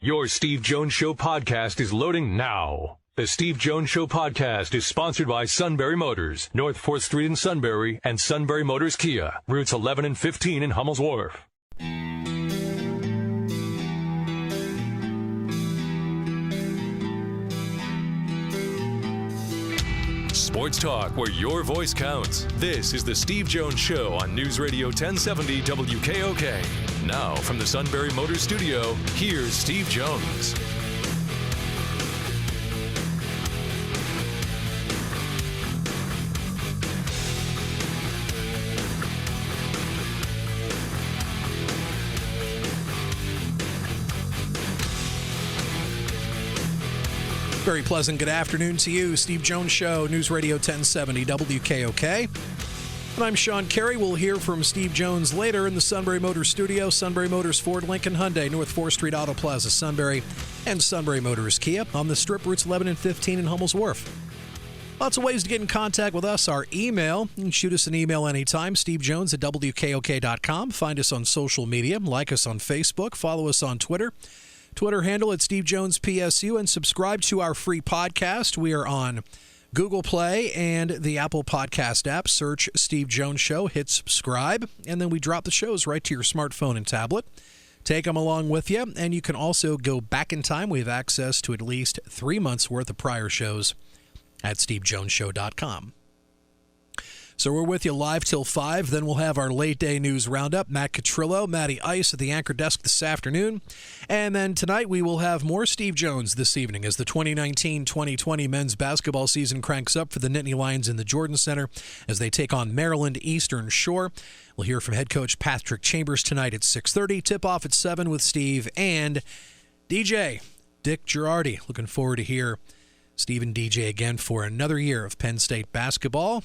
Your Steve Jones Show podcast is loading now. The Steve Jones Show podcast is sponsored by Sunbury Motors, North 4th Street in Sunbury, and Sunbury Motors Kia, routes 11 and 15 in Hummel's Wharf. Sports talk where your voice counts. This is the Steve Jones Show on News Radio 1070 WKOK. Now from the Sunbury Motors Studio, here's Steve Jones. Very pleasant good afternoon to you. Steve Jones Show, News Radio 1070 WKOK. And I'm Sean Carey. We'll hear from Steve Jones later in the Sunbury Motors Studio. Sunbury Motors Ford, Lincoln Hyundai, North 4th Street Auto Plaza, Sunbury, and Sunbury Motors Kia on the Strip, routes 11 and 15 in Hummel's Wharf. Lots of ways to get in contact with us. Our email, you can shoot us an email anytime, stevejones at WKOK.com. Find us on social media, like us on Facebook, follow us on Twitter. Twitter handle at Steve Jones PSU, and subscribe to our free podcast. We are on Google Play and the Apple Podcast app. Search Steve Jones Show, hit subscribe, and then we drop the shows right to your smartphone and tablet. Take them along with you, and you can also go back in time. We have access to at least 3 months' worth of prior shows at stevejonesshow.com. So we're with you live till 5. Then we'll have our late-day news roundup. Matt Catrillo, Matty Ice at the anchor desk this afternoon. And then tonight we will have more Steve Jones this evening as the 2019-2020 men's basketball season cranks up for the Nittany Lions in the Jordan Center as they take on Maryland Eastern Shore. We'll hear from head coach Patrick Chambers tonight at 6:30. Tip-off at 7 with Steve and DJ Dick Girardi. Looking forward to hear Steve and DJ again for another year of Penn State basketball.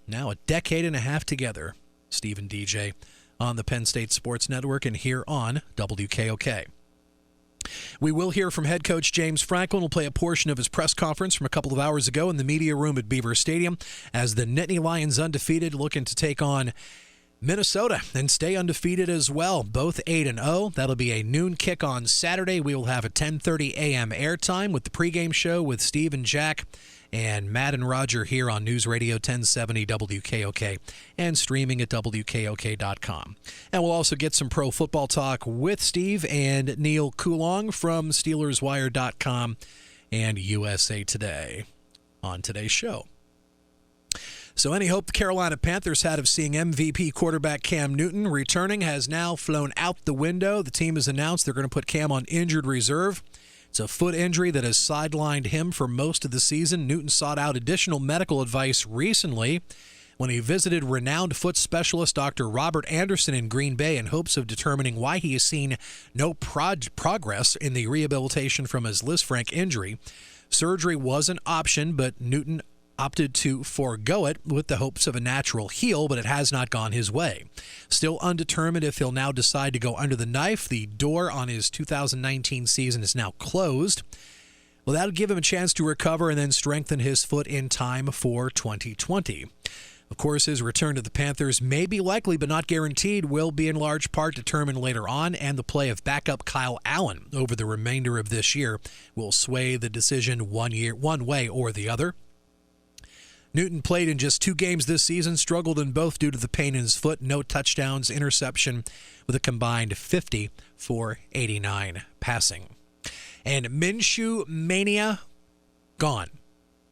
Now a decade and a half together, Steve and DJ on the Penn State Sports Network and here on WKOK. We will hear from head coach James Franklin. We'll play a portion of his press conference from a couple of hours ago in the media room at Beaver Stadium as the Nittany Lions undefeated, looking to take on Minnesota and stay undefeated as well. Both 8-0. That'll be a noon kick on Saturday. We will have a 10:30 a.m. airtime with the pregame show with Steve and Jack and Matt and Roger here on News Radio 1070 WKOK and streaming at WKOK.com. And we'll also get some pro football talk with Steve and Neil Coulong from SteelersWire.com and USA Today on today's show. So any hope the Carolina Panthers had of seeing MVP quarterback Cam Newton returning has now flown out the window. The team has announced they're going to put Cam on injured reserve. It's a foot injury that has sidelined him for most of the season. Newton sought out additional medical advice recently when he visited renowned foot specialist Dr. Robert Anderson in Green Bay in hopes of determining why he has seen no progress in the rehabilitation from his Lisfranc injury. Surgery was an option, but Newton opted to forego it with the hopes of a natural heal, but it has not gone his way. Still undetermined if he'll now decide to go under the knife. The door on his 2019 season is now closed. Well, that'll give him a chance to recover and then strengthen his foot in time for 2020. Of course, his return to the Panthers may be likely, but not guaranteed, will be in large part determined later on, and the play of backup Kyle Allen over the remainder of this year will sway the decision one way or the other. Newton played in just 2 games this season, struggled in both due to the pain in his foot, no touchdowns, interception with a combined 50 for 89 passing. And Minshew mania gone,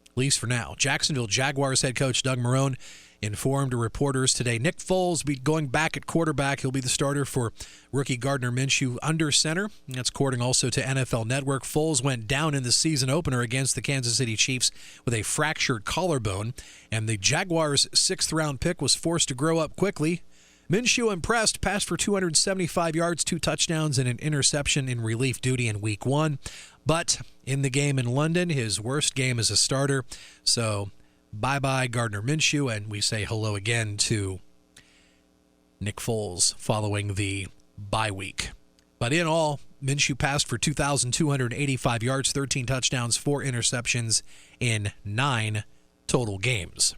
at least for now. Jacksonville Jaguars head coach Doug Marrone informed reporters today Nick Foles will be going back at quarterback. He'll be the starter for rookie Gardner Minshew under center. That's according also to NFL Network. Foles went down in the season opener against the Kansas City Chiefs with a fractured collarbone, and the Jaguars' 6th-round pick was forced to grow up quickly. Minshew impressed, passed for 275 yards, 2 touchdowns, and an interception in relief duty in Week 1. But in the game in London, his worst game as a starter. So bye-bye Gardner Minshew, and we say hello again to Nick Foles following the bye week. But in all, Minshew passed for 2,285 yards, 13 touchdowns, 4 interceptions in 9 total games.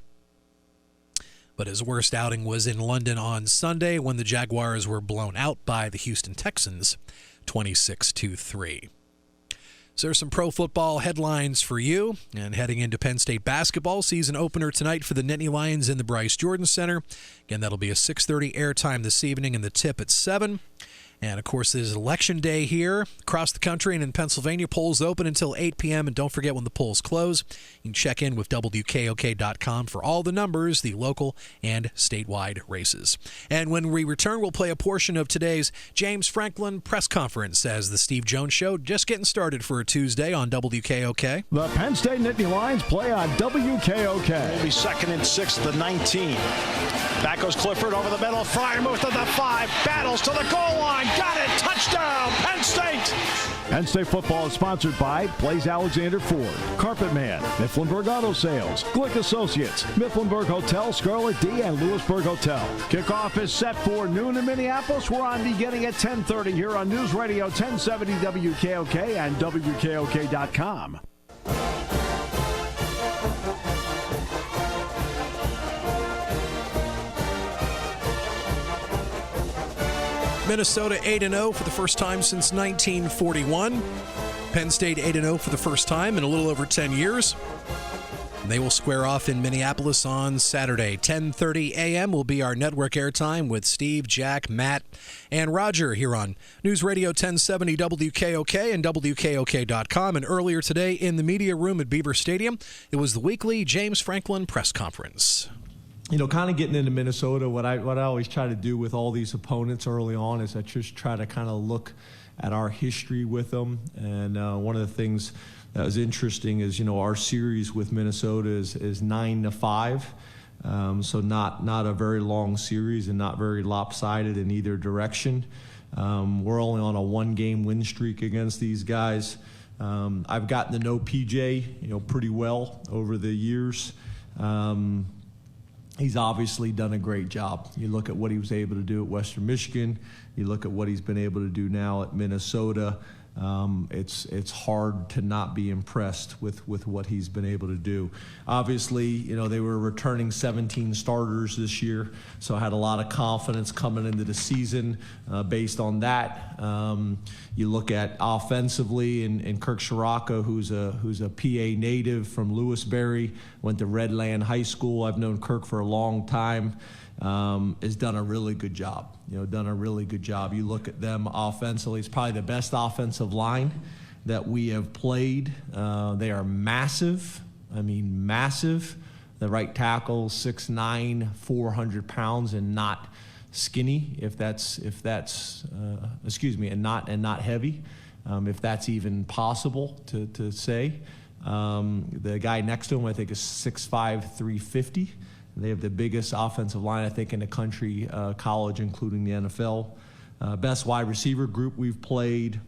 But his worst outing was in London on Sunday when the Jaguars were blown out by the Houston Texans 26-3. So there's some pro football headlines for you. And heading into Penn State basketball, season opener tonight for the Nittany Lions in the Bryce Jordan Center. Again, that'll be a 6:30 airtime this evening and the tip at 7. And, of course, there's Election Day here across the country and in Pennsylvania. Polls open until 8 p.m. And don't forget when the polls close, you can check in with WKOK.com for all the numbers, the local and statewide races. And when we return, we'll play a portion of today's James Franklin press conference as the Steve Jones Show just getting started for a Tuesday on WKOK. The Penn State Nittany Lions play on WKOK. Will be 2nd and 6 at the 19. Back goes Clifford over the middle. Fryer moves to the 5. Battles to the goal line. Got it. Touchdown, Penn State. Penn State football is sponsored by Blaze Alexander Ford, Carpet Man, Mifflinburg Auto Sales, Glick Associates, Mifflinburg Hotel, Scarlet D, and Lewisburg Hotel. Kickoff is set for noon in Minneapolis. We're on beginning at 10:30 here on News Radio 1070 WKOK and WKOK.com. Minnesota 8-0 for the first time since 1941. Penn State 8-0 for the first time in a little over 10 years. They will square off in Minneapolis on Saturday. 10:30 a.m. will be our network airtime with Steve, Jack, Matt, and Roger here on News Radio 1070 WKOK and WKOK.com. And earlier today in the media room at Beaver Stadium, it was the weekly James Franklin press conference. You know, kind of getting into Minnesota, what I always try to do with all these opponents early on is I just try to kind of look at our history with them. And one of the things that was interesting is, you know, our series with Minnesota is 9-5. So not a very long series and not very lopsided in either direction. We're only on a 1-game win streak against these guys. I've gotten to know PJ, you know, pretty well over the years. He's obviously done a great job. You look at what he was able to do at Western Michigan. You look at what he's been able to do now at Minnesota. It's hard to not be impressed with what he's been able to do. Obviously, you know, they were returning 17 starters this year, so I had a lot of confidence coming into the season based on that. You look at offensively, and Kirk Shiraka, who's a PA native from Lewisberry, went to Redland High School. I've known Kirk for a long time. Has done a really good job. You look at them offensively. It's probably the best offensive line that we have played. They are massive. I mean, massive. The right tackle, 6'9", 400 pounds, and not skinny. And not heavy. If that's even possible to say. The guy next to him, I think, is 6'5", 350. They have the biggest offensive line, I think, in the country, college, including the NFL. Best wide receiver group we've played.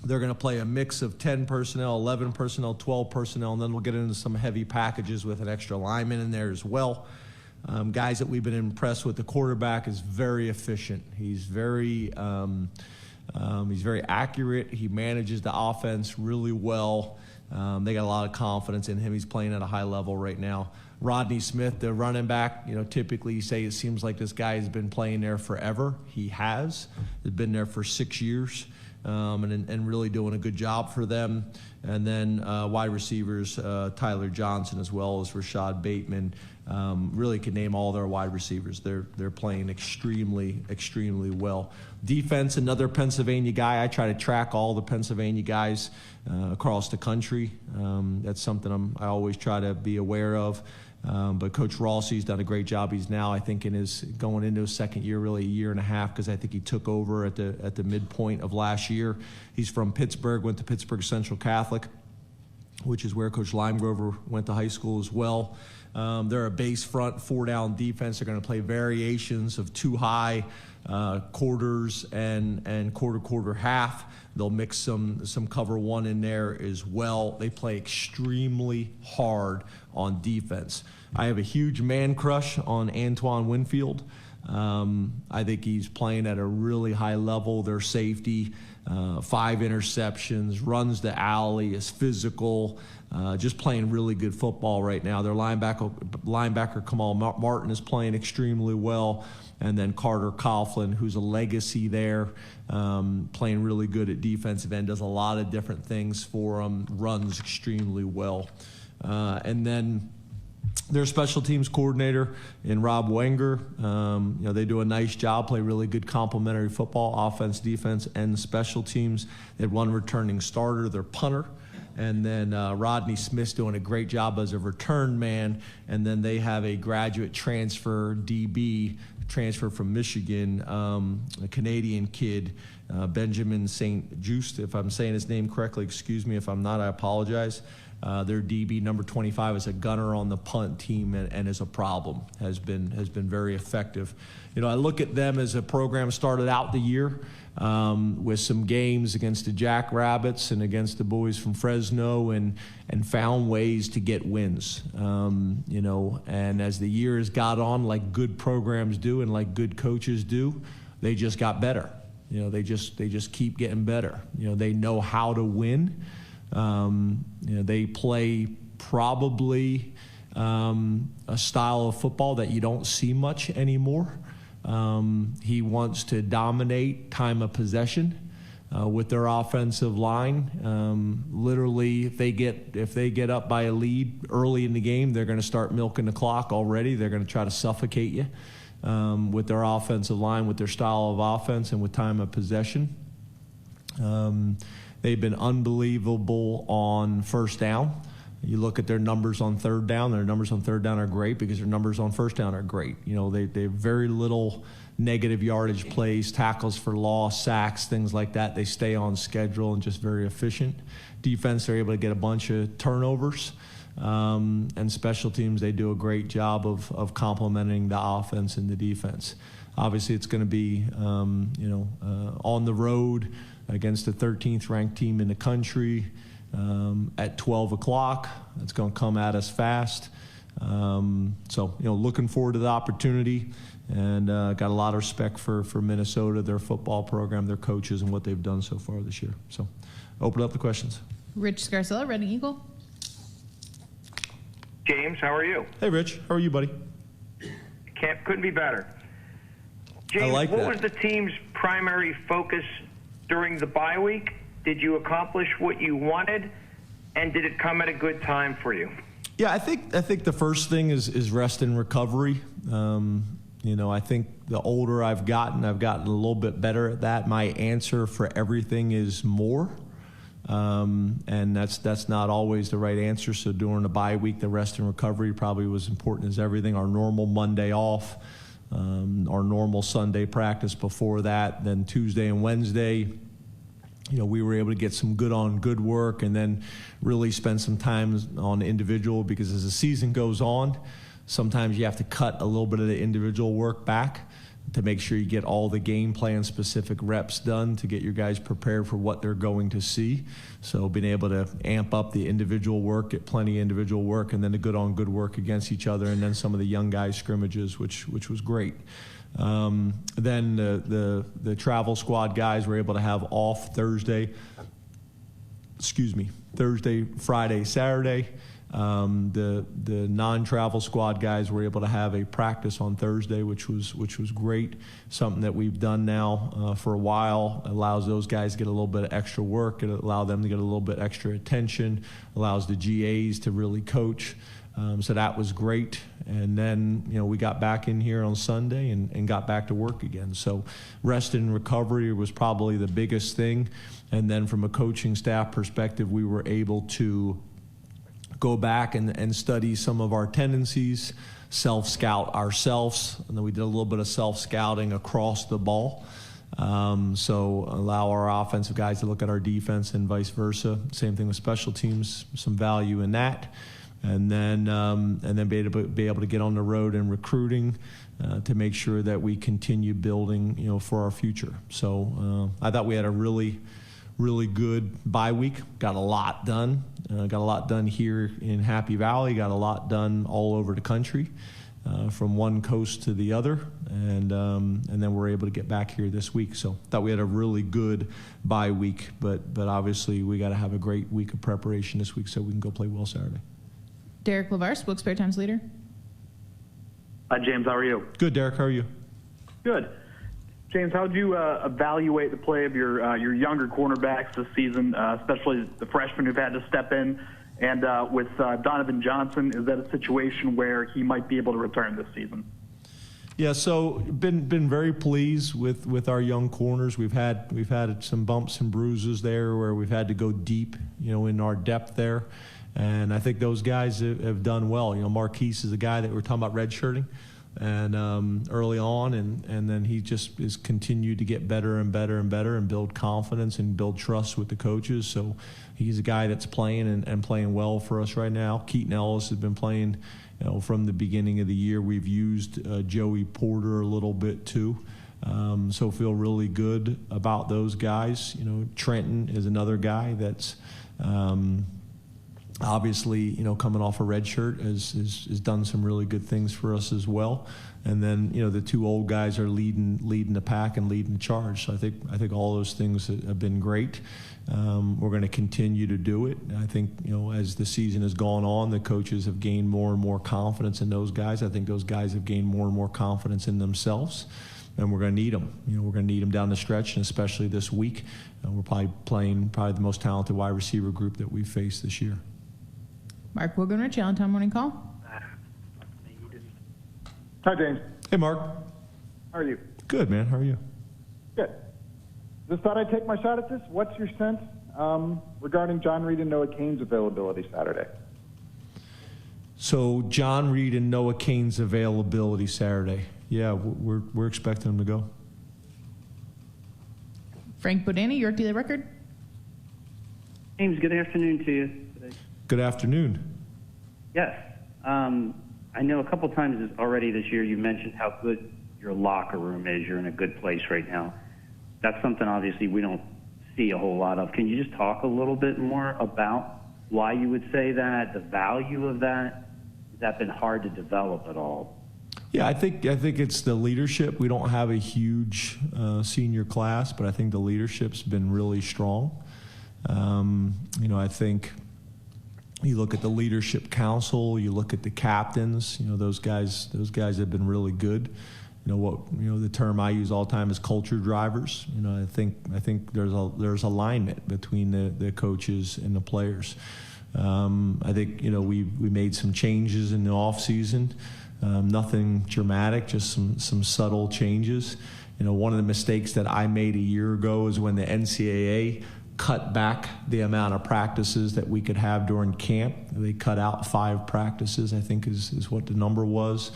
They're going to play a mix of 10 personnel, 11 personnel, 12 personnel, and then we'll get into some heavy packages with an extra lineman in there as well. Guys that we've been impressed with. The quarterback is very efficient. He's very accurate. He manages the offense really well. They got a lot of confidence in him. He's playing at a high level right now. Rodney Smith, the running back, you know, typically you say it seems like this guy has been playing there forever. He has. He's been there for 6 years and really doing a good job for them. And then wide receivers, Tyler Johnson as well as Rashad Bateman. Really can name all their wide receivers. They're playing extremely, extremely well. Defense, another Pennsylvania guy. I try to track all the Pennsylvania guys across the country. That's something I always try to be aware of. But Coach Rosse's done a great job. He's now, I think, going into his second year, really a year and a half, because I think he took over at the midpoint of last year. He's from Pittsburgh, went to Pittsburgh Central Catholic, which is where Coach Limegrover went to high school as well. They're a base front, 4-down defense. They're going to play variations of 2 high quarters and quarter half. They'll mix some cover 1 in there as well. They play extremely hard on defense. I have a huge man crush on Antoine Winfield. I think he's playing at a really high level. Their safety, 5 interceptions, runs the alley, is physical, just playing really good football right now. Their linebacker Kamal Martin is playing extremely well. And then Carter Coughlin, who's a legacy there, playing really good at defensive end, does a lot of different things for them, runs extremely well. And then their special teams coordinator in Rob Wenger, they do a nice job, play really good complementary football, offense, defense, and special teams. They have one returning starter, their punter. And then Rodney Smith's doing a great job as a return man. And then they have a graduate transfer DB, transfer from Michigan, a Canadian kid, Benjamin St. Just, if I'm saying his name correctly, excuse me. If I'm not, I apologize. Their DB, number 25, is a gunner on the punt team and is a problem, has been very effective. I look at them as a program started out the year with some games against the Jackrabbits and against the boys from Fresno and found ways to get wins. And as the years got on, like good programs do and like good coaches do, they just got better. They just keep getting better. They know how to win. They play probably a style of football that you don't see much anymore. He wants to dominate time of possession with their offensive line. Literally, if they get up by a lead early in the game, they're going to start milking the clock already. They're going to try to suffocate you with their offensive line, with their style of offense, and with time of possession. They've been unbelievable on first down. You look at their numbers on third down. Their numbers on third down are great because their numbers on first down are great. They have very little negative yardage plays, tackles for loss, sacks, things like that. They stay on schedule and just very efficient. Defense, they're able to get a bunch of turnovers. And special teams, they do a great job of complementing the offense and the defense. Obviously, it's going to be, on the road against the 13th ranked team in the country at 12 o'clock. It's going to come at us fast. Looking forward to the opportunity, and got a lot of respect for Minnesota, their football program, their coaches, and what they've done so far this year. So open up the questions. Rich Scarcella, Reading Eagle. James, how are you? Hey, Rich. How are you, buddy? Couldn't be better. James, I like that. What was the team's primary focus during the bye week? Did you accomplish what you wanted, and did it come at a good time for you? Yeah, I think the first thing is rest and recovery. I think the older I've gotten a little bit better at that. My answer for everything is more. And that's not always the right answer. So during the bye week, the rest and recovery probably was important as everything. Our normal Monday off, our normal Sunday practice before that, then Tuesday and Wednesday, we were able to get some good work and then really spend some time on individual, because as the season goes on, sometimes you have to cut a little bit of the individual work back to make sure you get all the game plan specific reps done to get your guys prepared for what they're going to see. So being able to amp up the individual work, get plenty of individual work, and then the good work against each other, and then some of the young guys scrimmages, which was great. Then the travel squad guys were able to have off Thursday, Friday, Saturday. The non-travel squad guys were able to have a practice on Thursday, which was great. Something that we've done now for a while. Allows those guys to get a little bit of extra work. It allows them to get a little bit extra attention. Allows the GAs to really coach. So that was great. And then, we got back in here on Sunday and got back to work again. So rest and recovery was probably the biggest thing. And then from a coaching staff perspective, we were able to go back and study some of our tendencies, self-scout ourselves, and then we did a little bit of self-scouting across the ball. So allow our offensive guys to look at our defense and vice versa. Same thing with special teams, some value in that. And then be able to get on the road and recruiting to make sure that we continue building, for our future. So I thought we had a really good bye week. Got a lot done. Got a lot done here in Happy Valley. Got a lot done all over the country. from one coast to the other, and then we're able to get back here this week. So thought we had a really good bye week, but obviously we got to have a great week of preparation this week so we can go play well Saturday. Derek LeVar, Wilkes-Barre Times leader. Hi, James. How are you? Good, Derek. How are you? Good. James, how would you evaluate the play of your younger cornerbacks this season, especially the freshmen who've had to step in? And with Donovan Johnson, is that a situation where he might be able to return this season? Yeah, so been very pleased with our young corners. We've had some bumps and bruises there where we've had to go deep, in our depth there. And I think those guys have done well. Marquise is a guy that we're talking about redshirting and early on, and then he just has continued to get better and better and better and build confidence and build trust with the coaches. So he's a guy that's playing and playing well for us right now. Keaton Ellis has been playing, from the beginning of the year. We've used Joey Porter a little bit too. So feel really good about those guys. Trenton is another guy that's obviously, coming off a red shirt has done some really good things for us as well. And then, the two old guys are leading the pack and leading the charge. So I think all those things have been great. We're going to continue to do it. I think, as the season has gone on, the coaches have gained more and more confidence in those guys. I think those guys have gained more and more confidence in themselves. And we're going to need them. We're going to need them down the stretch, and especially this week. We're probably playing the most talented wide receiver group that we've faced this year. Mark Wogenrich, Allentown Morning Call. Hi, James. Hey, Mark. How are you? Good, man. How are you? Good. Just thought I'd take my shot at this. What's your sense regarding John Reed and Noah Cain's availability Saturday? So John Reed and Noah Cain's availability Saturday. Yeah, we're expecting them to go. Frank Bodani, York Daily Record. James, good afternoon to you today. Good afternoon. Yes. I know a couple times already this year you mentioned how good your locker room is. You're in a good place right now. That's something obviously we don't see a whole lot of. Can you just talk a little bit more about why you would say that, the value of that? Has that been hard to develop at all? Yeah, I think it's the leadership. We don't have a huge senior class, but I think the leadership's been really strong. I think you look at the leadership council, you look at the captains. Those guys have been really good. The term I use all the time is culture drivers. I think there's alignment between the coaches and the players. I think we made some changes in the off season. Nothing dramatic, just some subtle changes. One of the mistakes that I made a year ago is when the NCAA cut back the amount of practices that we could have during camp. They cut out 5 practices, I think is what the number was.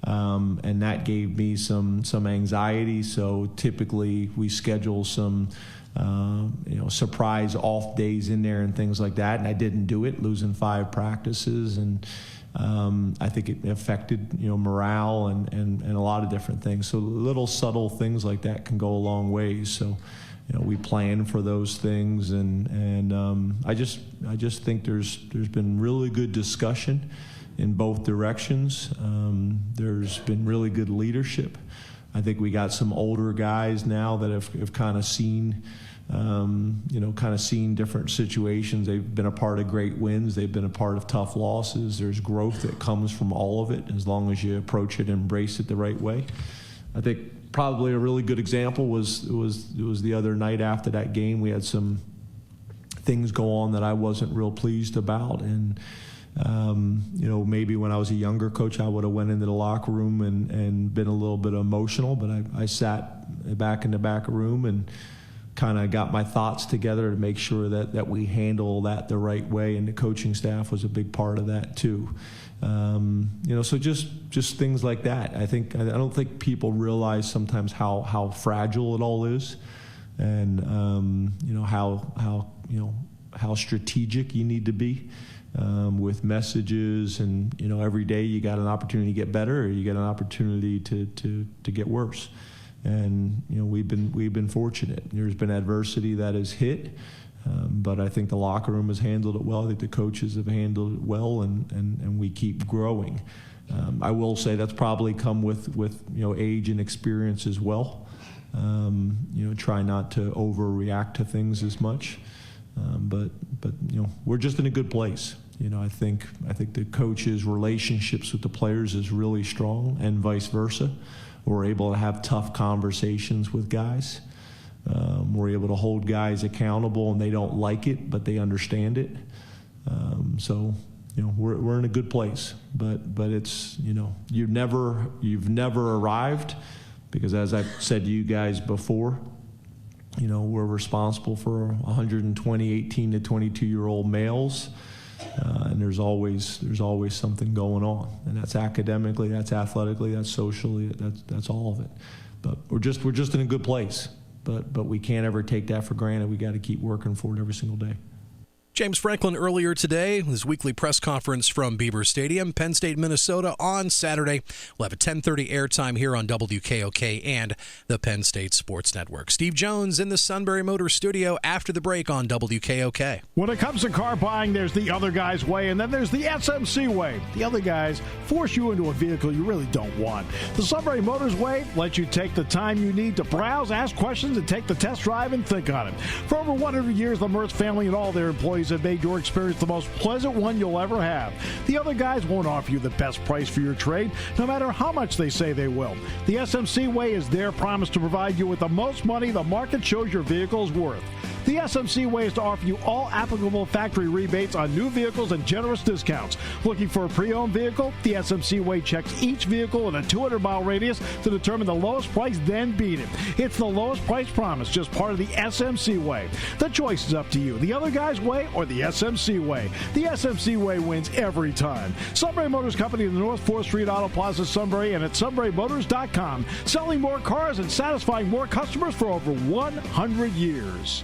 And that gave me some anxiety. So typically we schedule some surprise off days in there and things like that. And I didn't do it, losing 5 practices. And I think it affected, morale and a lot of different things. So little subtle things like that can go a long ways. So, we plan for those things. And I just think there's been really good discussion in both directions. There's been really good leadership. I think we got some older guys now that have kind of seen, seen different situations. They've been a part of great wins. They've been a part of tough losses. There's growth that comes from all of it as long as you approach it and embrace it the right way. I think probably a really good example was the other night after that game. We had some things go on that I wasn't real pleased about, and maybe when I was a younger coach, I would have went into the locker room and been a little bit emotional, but I sat back in the back room and kind of got my thoughts together to make sure that we handle that the right way, and the coaching staff was a big part of that too. So just things like that. I don't think people realize sometimes how fragile it all is, and how strategic you need to be. With messages, and every day you got an opportunity to get better, or you get an opportunity to get worse. And we've been fortunate. There's been adversity that has hit, but I think the locker room has handled it well. I think the coaches have handled it well, and we keep growing. I will say that's probably come with age and experience as well. Try not to overreact to things as much. But we're just in a good place. I think the coaches' relationships with the players is really strong, and vice versa. We're able to have tough conversations with guys. We're able to hold guys accountable, and they don't like it, but they understand it. We're in a good place. But it's you've never arrived, because as I've said to you guys before, we're responsible for 120 18 to 22-year-old males, and there's always something going on, and that's academically, that's athletically, that's socially, that's all of it. But we're just in a good place. But we can't ever take that for granted. We got to keep working for it every single day. James Franklin earlier today, his weekly press conference from Beaver Stadium, Penn State, Minnesota on Saturday. We'll have a 10:30 airtime here on WKOK and the Penn State Sports Network. Steve Jones in the Sunbury Motors studio after the break on WKOK. When it comes to car buying, there's the other guy's way, and then there's the SMC way. The other guys force you into a vehicle you really don't want. The Sunbury Motors way lets you take the time you need to browse, ask questions, and take the test drive and think on it. For over 100 years, the Mertz family and all their employees have made your experience the most pleasant one you'll ever have. The other guys won't offer you the best price for your trade, no matter how much they say they will. The SMC way is their promise to provide you with the most money the market shows your vehicle is worth. The SMC way is to offer you all applicable factory rebates on new vehicles and generous discounts. Looking for a pre-owned vehicle? The SMC way checks each vehicle in a 200-mile radius to determine the lowest price, then beat it. It's the lowest price promise, just part of the SMC way. The choice is up to you. The other guy's way or the SMC way. The SMC way wins every time. Sunbury Motors Company in the North 4th Street Auto Plaza, Sunbury, and at sunburymotors.com. Selling more cars and satisfying more customers for over 100 years.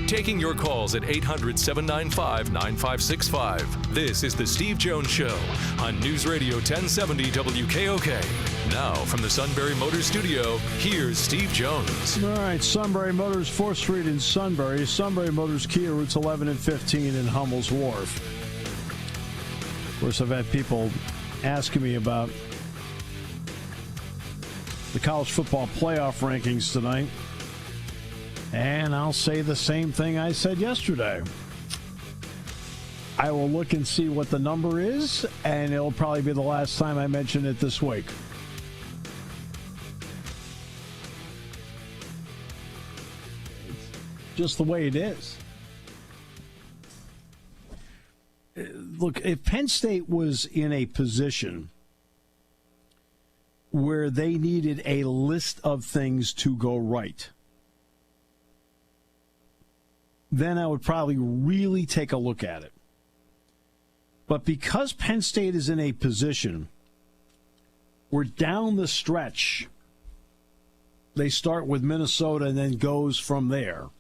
Taking your calls at 800-795-9565. This is the Steve Jones Show on News Radio 1070 WKOK. Now from the Sunbury Motors studio, here's Steve Jones. All right, Sunbury Motors, 4th Street in Sunbury. Sunbury Motors Kia, routes 11 and 15 in Hummel's Wharf. Of course, I've had people asking me about the college football playoff rankings tonight. And I'll say the same thing I said yesterday. I will look and see what the number is, and it'll probably be the last time I mention it this week. It's just the way it is. Look, if Penn State was in a position where they needed a list of things to go right, then I would probably really take a look at it. But because Penn State is in a position where down the stretch they start with Minnesota and then goes from there,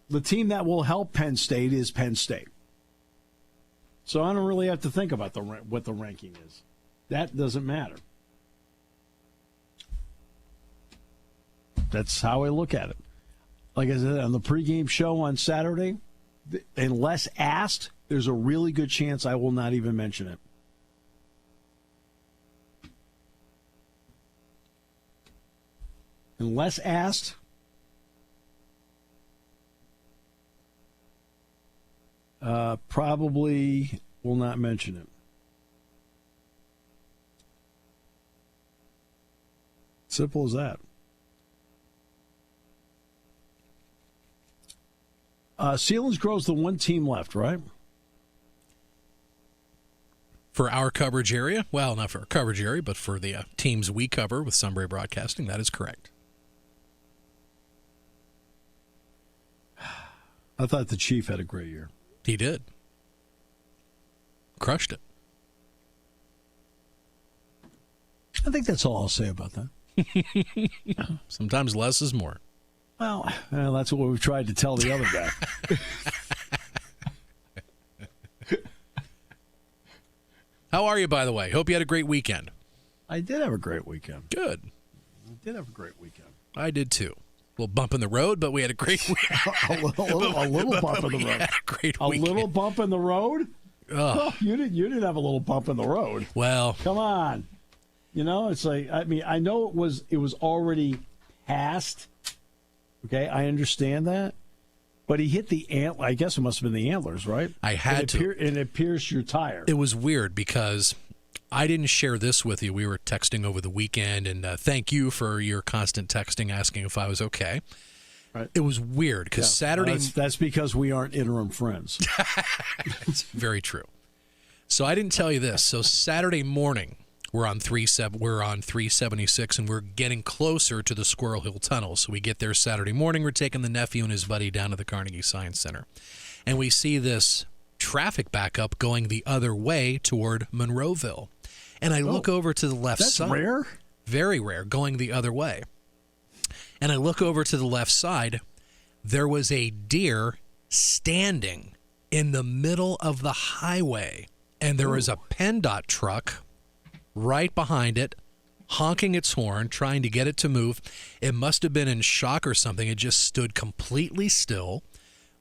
the team that will help Penn State is Penn State. So I don't really have to think about what the ranking is. That doesn't matter. That's how I look at it. Like I said, on the pregame show on Saturday, unless asked, there's a really good chance I will not even mention it. Unless asked, probably will not mention it. Simple as that. Selinsgrove's the one team left, right? For our coverage area? Well, not for our coverage area, but for the teams we cover with Sunbury Broadcasting, that is correct. I thought the Chief had a great year. He did. Crushed it. I think that's all I'll say about that. Sometimes less is more. Well, that's what we've tried to tell the other guy. How are you, by the way? Hope you had a great weekend. I did have a great weekend. Good. I did have a great weekend. I did too. A little bump in the road, but we had a great weekend. a little bump in the road. A great a weekend. Little bump in the road? Oh, you didn't have a little bump in the road. Well, come on. It's like, I know it was already past. Okay, I understand that. But he hit the antler. I guess it must have been the antlers, right? I had to. And it pierced your tire. It was weird because I didn't share this with you. We were texting over the weekend, and thank you for your constant texting asking if I was okay. Right. It was weird because Saturday. That's because we aren't interim friends. It's very true. So I didn't tell you this. So Saturday morning, we're on 376, and we're getting closer to the Squirrel Hill Tunnel. So we get there Saturday morning. We're taking the nephew and his buddy down to the Carnegie Science Center, and we see this traffic backup going the other way toward Monroeville. And I look over to the left side. That's rare? Very rare, going the other way. And I look over to the left side. There was a deer standing in the middle of the highway. And there was a PennDOT truck right behind it, honking its horn, trying to get it to move. It must have been in shock or something. It just stood completely still.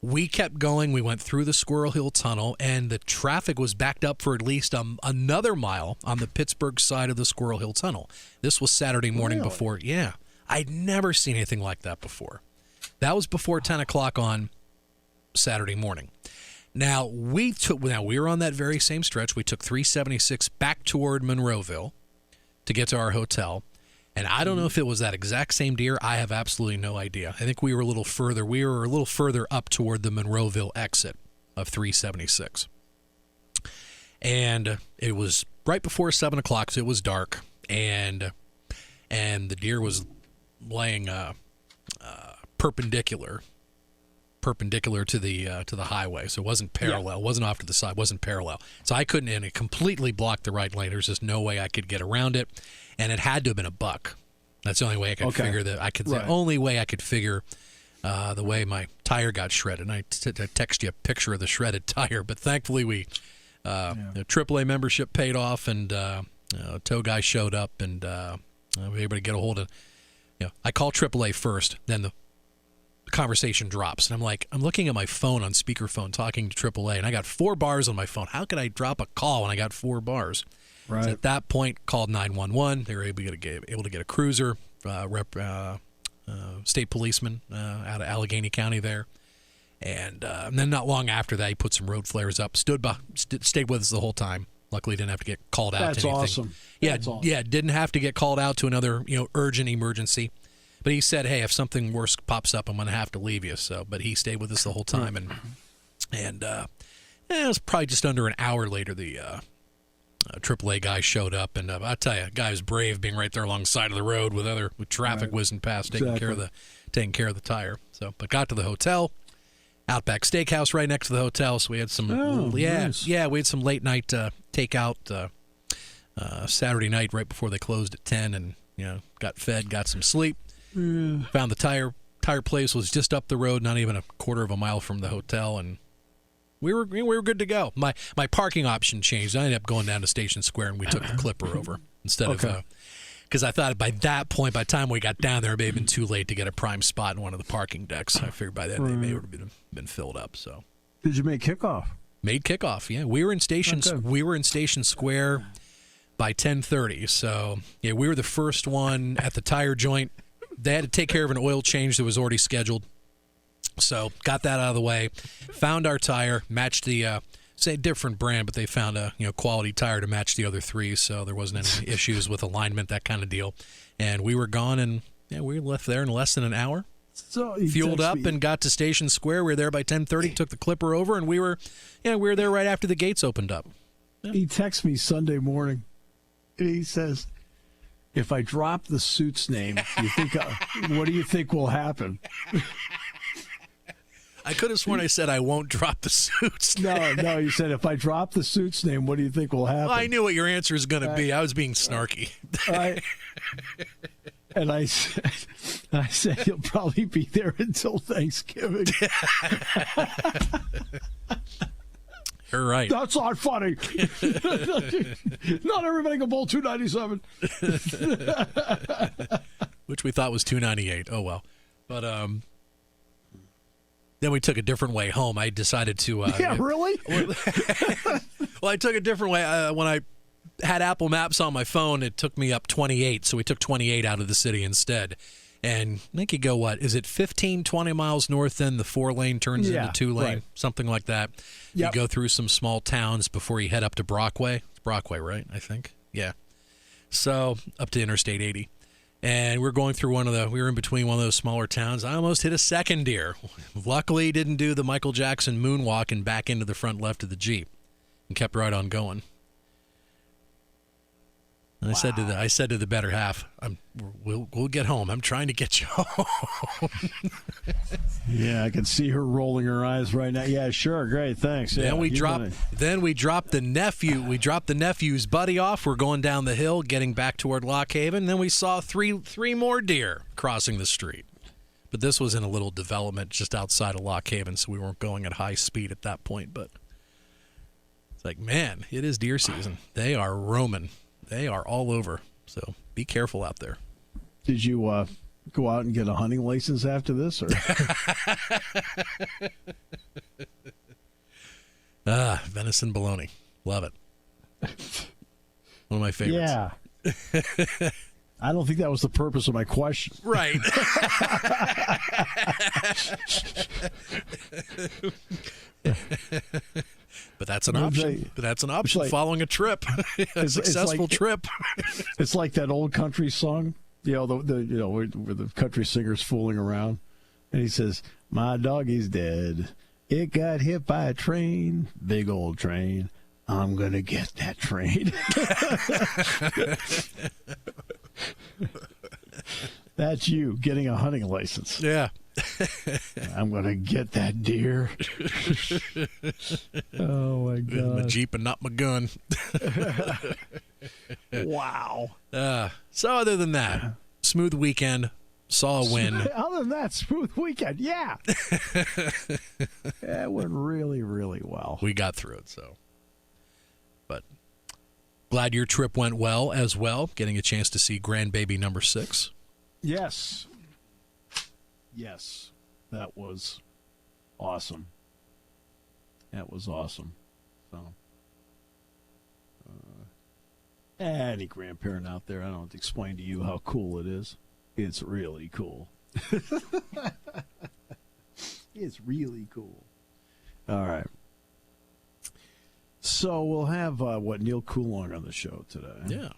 We kept going. We went through the Squirrel Hill Tunnel, and the traffic was backed up for at least another mile on the Pittsburgh side of the Squirrel Hill Tunnel. This was Saturday morning before. Yeah. I'd never seen anything like that before. That was before 10 o'clock on Saturday morning. Now, we were on that very same stretch. We took 376 back toward Monroeville to get to our hotel. And I don't know if it was that exact same deer. I have absolutely no idea. I think we were a little further. We were a little further up toward the Monroeville exit of 376. And it was right before 7 o'clock, so it was dark. And the deer was laying perpendicular to the highway, so it wasn't parallel. It wasn't off to the side. It wasn't parallel. So I couldn't, and it completely blocked the right lane. There's just no way I could get around it, and it had to have been a buck. That's the only way I could figure that. The only way I could figure the way my tire got shredded. And I text you a picture of the shredded tire, but thankfully the AAA membership paid off, and a tow guy showed up, and we were able to get a hold of. I call AAA first, then the conversation drops, and I'm looking at my phone on speakerphone talking to AAA, and I got 4 bars on my phone. How could I drop a call when I got 4 bars? Right. So at that point, called 911. They were able to get a cruiser, state policeman out of Allegheny County there, and then not long after that, he put some road flares up, stayed with us the whole time. Luckily, didn't have to get called out to anything. That's awesome. Yeah, didn't have to get called out to another urgent emergency. But he said, "Hey, if something worse pops up, I'm going to have to leave you." So, but he stayed with us the whole time, and it was probably just under an hour later the AAA guy showed up, and I tell you, guy was brave, being right there alongside of the road with traffic whizzing past, taking care of the tire. So, but got to the hotel. Outback Steakhouse right next to the hotel, so we had some we had some late night takeout Saturday night right before they closed at 10, and got fed, got some sleep. Found the tire place was just up the road, not even a quarter of a mile from the hotel, and we were good to go. My parking option changed. I ended up going down to Station Square, and we took the Clipper over instead of because I thought by that point, by the time we got down there, it may have been too late to get a prime spot in one of the parking decks. I figured by then they may have been filled up. So, did you make kickoff? Made kickoff. Yeah, we were in Station Square by 10:30. So yeah, we were the first one at the tire joint. They had to take care of an oil change that was already scheduled. So got that out of the way. Found our tire, matched the. Say different brand, but they found a quality tire to match the other 3, so there wasn't any issues with alignment, that kind of deal. And we were gone, and we left there in less than an hour. So fueled up and got to Station Square. We were there by 10:30. Took the Clipper over, and we were there right after the gates opened up. Yeah. He texts me Sunday morning, and he says, "If I drop the suit's name, what do you think will happen?" I could have sworn I said I won't drop the suits. No, you said if I drop the suit's name, what do you think will happen? Well, I knew what your answer is going to be. I was being snarky. And I said he'll probably be there until Thanksgiving. You're right. That's not funny. Not everybody can bowl 297. Which we thought was 298. Oh well, but Then we took a different way home. I decided to. Yeah, really? Well, I took a different way. When I had Apple Maps on my phone, it took me up 28, so we took 28 out of the city instead. And I think you go, what, is it 15, 20 miles north, then the 4-lane turns into 2-lane, right. Something like that. Yep. You go through some small towns before you head up to Brockway. It's Brockway, right, I think? Yeah. So up to Interstate 80. And we were in between one of those smaller towns. I almost hit a second deer. Luckily, didn't do the Michael Jackson moonwalk and back into the front left of the Jeep and kept right on going. And wow. I said to the better half, we'll get home. I'm trying to get you home. Yeah, I can see her rolling her eyes right now. Yeah, sure, great, thanks. Then we dropped the nephew. We dropped the nephew's buddy off. We're going down the hill, getting back toward Lock Haven. Then we saw three more deer crossing the street. But this was in a little development just outside of Lock Haven, so we weren't going at high speed at that point. But it's like, man, it is deer season. They are roaming. They are all over, so be careful out there. Did you go out and get a hunting license after this? Or? Venison bologna. Love it. One of my favorites. Yeah. I don't think that was the purpose of my question. Right. But that's an option. Like, following a trip, a successful trip. It's like that old country song, where the country singer's fooling around, and he says, "My doggy's dead. It got hit by a train, big old train. I'm gonna get that train." That's you getting a hunting license. Yeah. I'm going to get that deer. Oh, my God. My Jeep and not my gun. Wow. So other than that, smooth weekend. Saw a win. Other than that, smooth weekend. Yeah. It went really, really well. We got through it, so. But glad your trip went well as well, getting a chance to see grandbaby number 6. Yes. Yes, that was awesome. That was awesome. So, any grandparent out there, I don't have to explain to you how cool it is. It's really cool. It's really cool. All right. So we'll have, Neil Coulong on the show today. Yeah.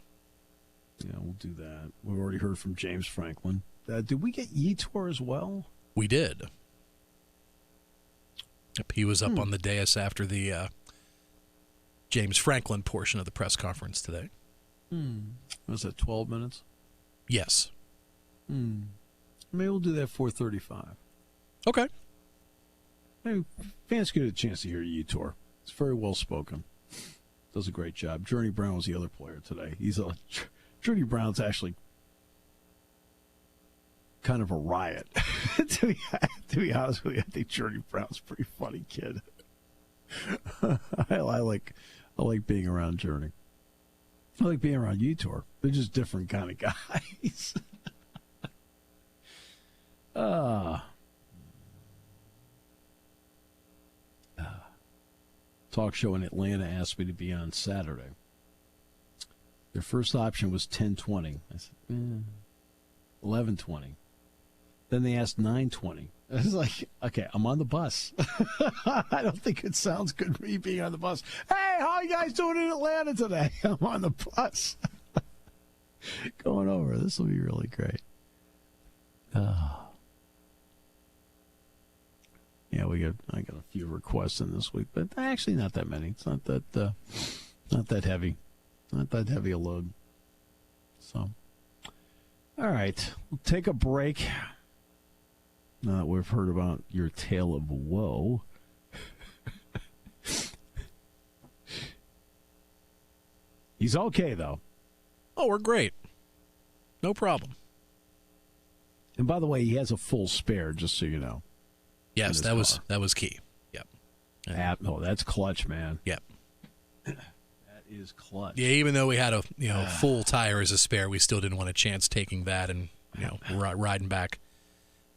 Yeah, we'll do that. We've already heard from James Franklin. Did we get Yetur as well? We did. Yep, he was up on the dais after the James Franklin portion of the press conference today. Was that 12 minutes? Yes. Maybe we'll do that 4:35. Okay. Maybe fans get a chance to hear Yetur. It's very well spoken. Does a great job. Journey Brown was the other player today. Journey Brown's actually kind of a riot. to be honest with you, I think Journey Brown's a pretty funny kid. I like being around Journey. I like being around Yetur. They're just different kind of guys. Talk show in Atlanta asked me to be on Saturday. Their first option was 10:20. I said, 11:20. Then they asked 9:20. I was like, okay, I'm on the bus. I don't think it sounds good me being on the bus. Hey, how are you guys doing in Atlanta today? I'm on the bus. Going over. This will be really great. Yeah, I got a few requests in this week, but actually not that many. It's not that heavy. Not that heavy a load. So, all right, we'll take a break. Now that we've heard about your tale of woe. He's okay, though. Oh, we're great. No problem. And by the way, he has a full spare, just so you know. Yes, that was key. Yep. Oh, that's clutch, man. Yep. That is clutch. Yeah, even though we had a full tire as a spare, we still didn't want a chance taking that and riding back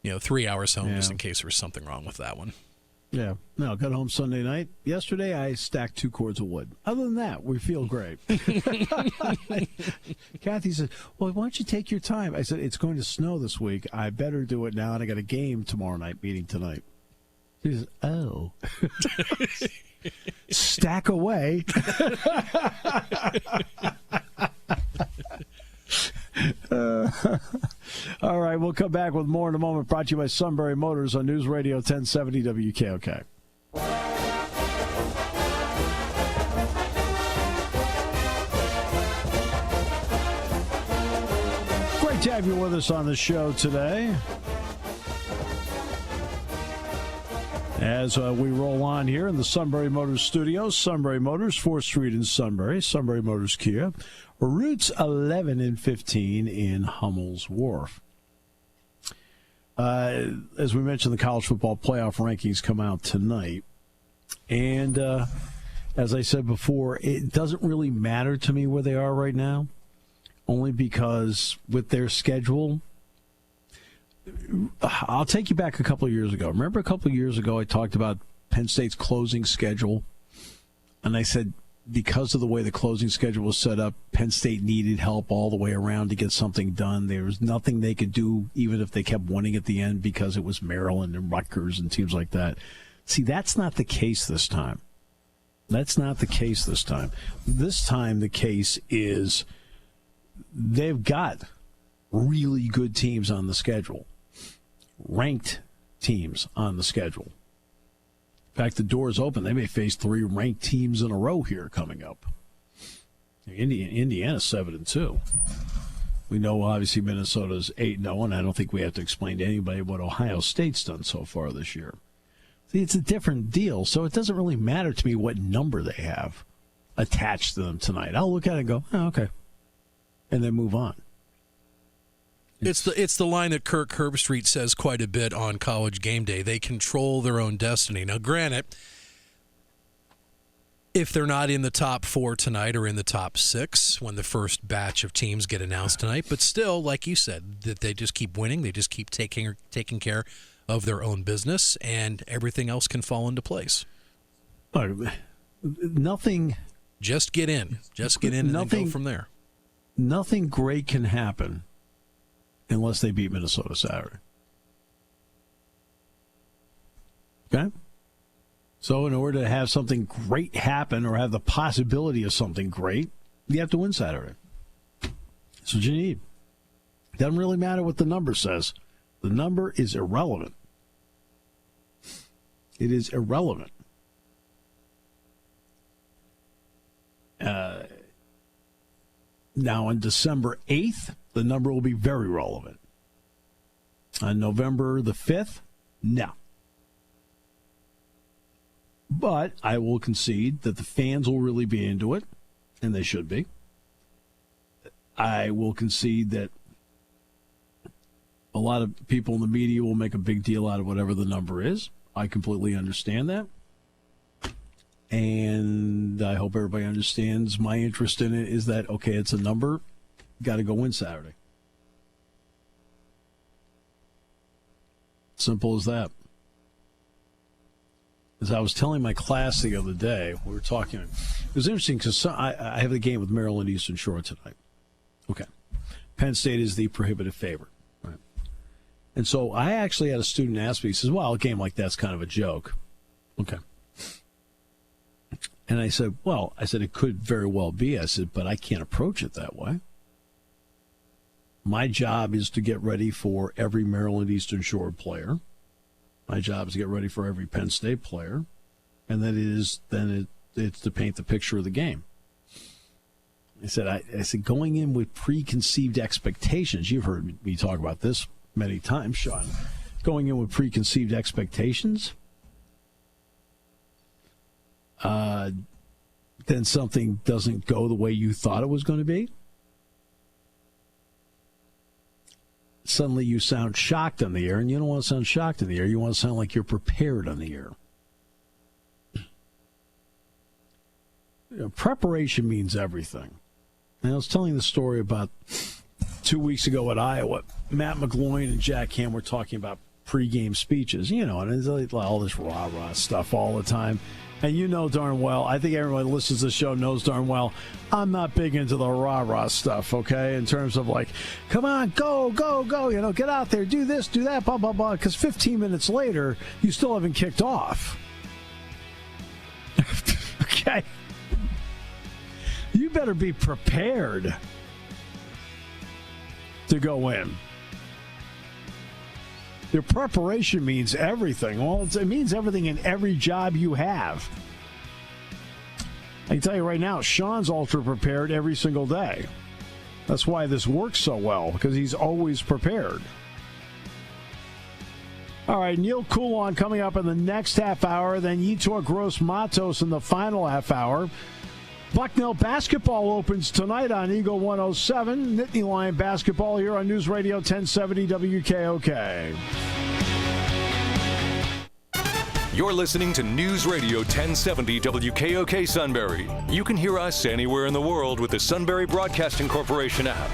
3 hours home just in case there was something wrong with that one. Yeah. No, got home Sunday night. Yesterday, I stacked 2 cords of wood. Other than that, we feel great. Kathy said, well, why don't you take your time? I said, it's going to snow this week. I better do it now, and I got a game tomorrow night, meeting tonight. She says, oh. Stack away. All right, we'll come back with more in a moment. Brought to you by Sunbury Motors on News Radio 1070 WKOK. Great to have you with us on the show today. As we roll on here in the Sunbury Motors studios, Sunbury Motors, 4th Street in Sunbury, Sunbury Motors Kia, routes 11 and 15 in Hummel's Wharf. As we mentioned, the college football playoff rankings come out tonight. And as I said before, it doesn't really matter to me where they are right now, only because with their schedule, I'll take you back a couple of years ago. Remember a couple of years ago I talked about Penn State's closing schedule? And I said because of the way the closing schedule was set up, Penn State needed help all the way around to get something done. There was nothing they could do, even if they kept winning at the end, because it was Maryland and Rutgers and teams like that. See, that's not the case this time. That's not the case this time. This time the case is they've got really good teams on the schedule. Ranked teams on the schedule. In fact, the door is open. They may face 3 ranked teams in a row here coming up. Indiana's 7-2. We know, obviously, Minnesota's 8-0, and I don't think we have to explain to anybody what Ohio State's done so far this year. See, it's a different deal, so it doesn't really matter to me what number they have attached to them tonight. I'll look at it and go, oh, okay, and then move on. It's the line that Kirk Herbstreit says quite a bit on College Game Day. They control their own destiny. Now, granted, if they're not in the top 4 tonight or in the top 6 when the first batch of teams get announced tonight, but still, like you said, that they just keep winning. They just keep taking care of their own business, and everything else can fall into place. Nothing. Just get in. Just get in and then go from there. Nothing great can happen unless they beat Minnesota Saturday. Okay? So in order to have something great happen or have the possibility of something great, you have to win Saturday. That's what you need. It doesn't really matter what the number says. The number is irrelevant. It is irrelevant. Now, on December 8th, the number will be very relevant. On November the 5th, no. But I will concede that the fans will really be into it, and they should be. I will concede that a lot of people in the media will make a big deal out of whatever the number is. I completely understand that. And I hope everybody understands my interest in it is that, okay, it's a number, got to go win Saturday. Simple as that. As I was telling my class the other day, we were talking, it was interesting because I have a game with Maryland Eastern Shore tonight. Okay. Penn State is the prohibitive favorite. Right? And so I actually had a student ask me, he says, well, a game like that's kind of a joke. Okay. And I said, it could very well be. I said, but I can't approach it that way. My job is to get ready for every Maryland Eastern Shore player. My job is to get ready for every Penn State player. And it's to paint the picture of the game. I said, going in with preconceived expectations, you've heard me talk about this many times, Sean. Going in with preconceived expectations, then something doesn't go the way you thought it was going to be. Suddenly you sound shocked on the air, and you don't want to sound shocked on the air. You want to sound like you're prepared on the air. Preparation means everything. And I was telling the story about 2 weeks ago at Iowa. Matt McGloin and Jack Ham were talking about pregame speeches, and it's like all this rah-rah stuff all the time. And you know darn well, I think everyone who listens to the show knows darn well, I'm not big into the rah-rah stuff, okay? In terms of like, come on, go, get out there, do this, do that, blah, blah, blah. Because 15 minutes later, you still haven't kicked off. Okay? You better be prepared to go in. Your preparation means everything. Well, it means everything in every job you have. I can tell you right now, Sean's ultra prepared every single day. That's why this works so well, because he's always prepared. All right, Neil Coulon coming up in the next half hour, then Yetur Gross-Matos in the final half hour. Bucknell basketball opens tonight on Eagle 107. Nittany Lion basketball here on News Radio 1070 WKOK. You're listening to News Radio 1070 WKOK Sunbury. You can hear us anywhere in the world with the Sunbury Broadcasting Corporation app.